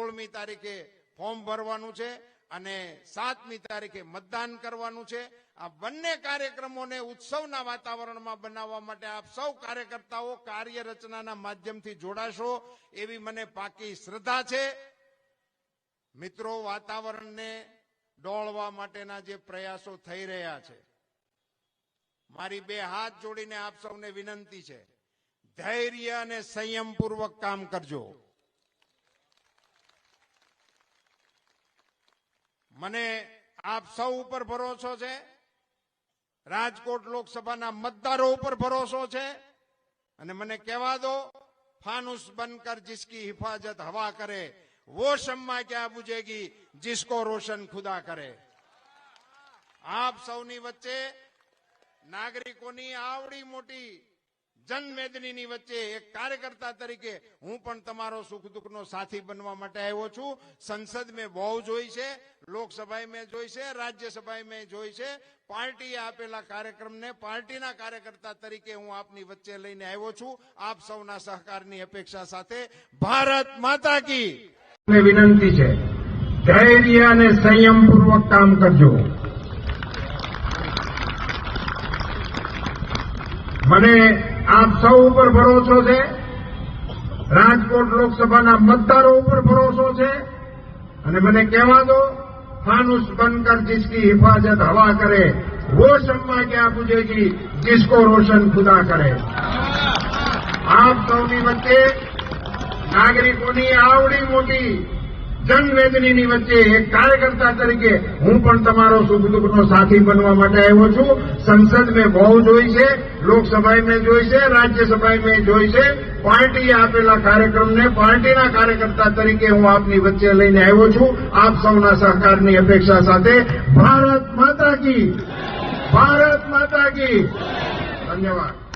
16મી તારીખે ફોર્મ ભરવાનું છે અને 7મી તારીખે મતદાન કરવાનું છે। આ બંને કાર્યક્રમોને ઉત્સવના વાતાવરણમાં બનાવવા માટે આપ સૌ કાર્યકર્તાઓ કાર્ય રચનાના માધ્યમથી જોડાશો એવી મને પાકી શ્રદ્ધા છે। મિત્રો, વાતાવરણને ડોળવા માટેના જે પ્રયાસો થઈ રહ્યા છે, મારી બે હાથ જોડીને આપ સૌને વિનંતી છે, ધૈર્ય અને સંયમપૂર્વક કામ કરજો। મને આપ સૌ ઉપર ભરોસો છે, રાજકોટ લોકસભાના મતદારો ઉપર ભરોસો છે અને મને કહેવા દો, फानुस बनकर जिसकी हिफाजत हवा करे वो शम्मा क्या बुझेगी जिसको रोशन खुदा करे। आप सौनी वच्चे नागरिकोनी आवड़ी मोटी जनमेदनीनी वच्चे एक कार्यकर्ता तरीके हूँ पण तमारो सुख दुखनो साथी बनवा माटे आव्यो छुं। संसद में बहु जोई छे, लोकसभा में जोई छे, राज्यसभा में जोई छे। पार्टी आपेला कार्यक्रम ने पार्टीना कार्यकर्ता तरीके हूँ आपनी वच्चे लईने आव्यो छुं। आप सौना सहकारनी अपेक्षा साथे भारत माता की विनंती है, धैर्य और संयम पूर्वक काम करजो। मने आप सौ पर भरोसो है, राजकोट लोकसभा मतदारों पर भरोसो है और मने कहवा दो, फानुस बनकर जिसकी हिफाजत हवा करे वो शम्मा क्या बुझेगी जिसको रोशन खुदा करे। आप सौनी वच्चे नागरिकोनी आवड़ी मोटी जनवेदनी वच्चे एक कार्यकर्ता तरीके हूँ पण तमारो सुख दुखनो साथी बनवा माटे आव्यो छुं। संसद में बहु जोई छे, लोकसभा में जोई छे, राज्यसभा में जोई छे। पार्टी आपेला कार्यक्रम ने पार्टीना कार्यकर्ता तरीके हूँ आपनी वच्चे लईने आव्यो छुं। आप सौना सहकारनी अपेक्षा साथे भारत माता की धन्यवाद।